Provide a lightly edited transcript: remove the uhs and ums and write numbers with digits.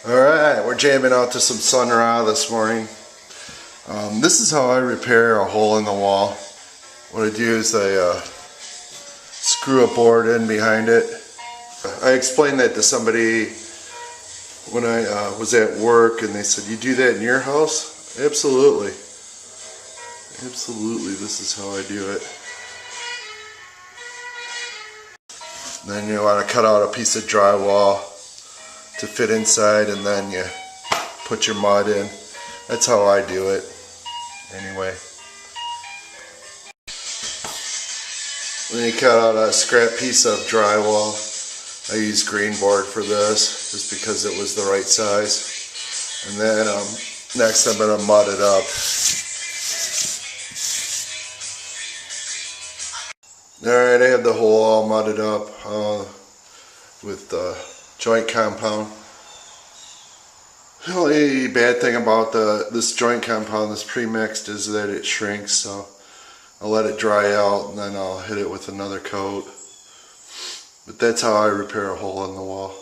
Alright, we're jamming out to some Sun Ra this morning. This is how I repair a hole in the wall. What I do is I screw a board in behind it. I explained that to somebody when I was at work, and they said, "You do that in your house?" Absolutely. Absolutely, this is how I do it. Then you want to cut out a piece of drywall to fit inside, and then you put your mud in. That's how I do it anyway. Then you cut out a scrap piece of drywall. I use green board for this just because it was the right size. And then next I'm going to mud it up. Alright, I have the hole all mudded up with joint compound. The only bad thing about this joint compound, this pre-mixed, is that it shrinks, so I'll let it dry out and then I'll hit it with another coat. But that's how I repair a hole in the wall.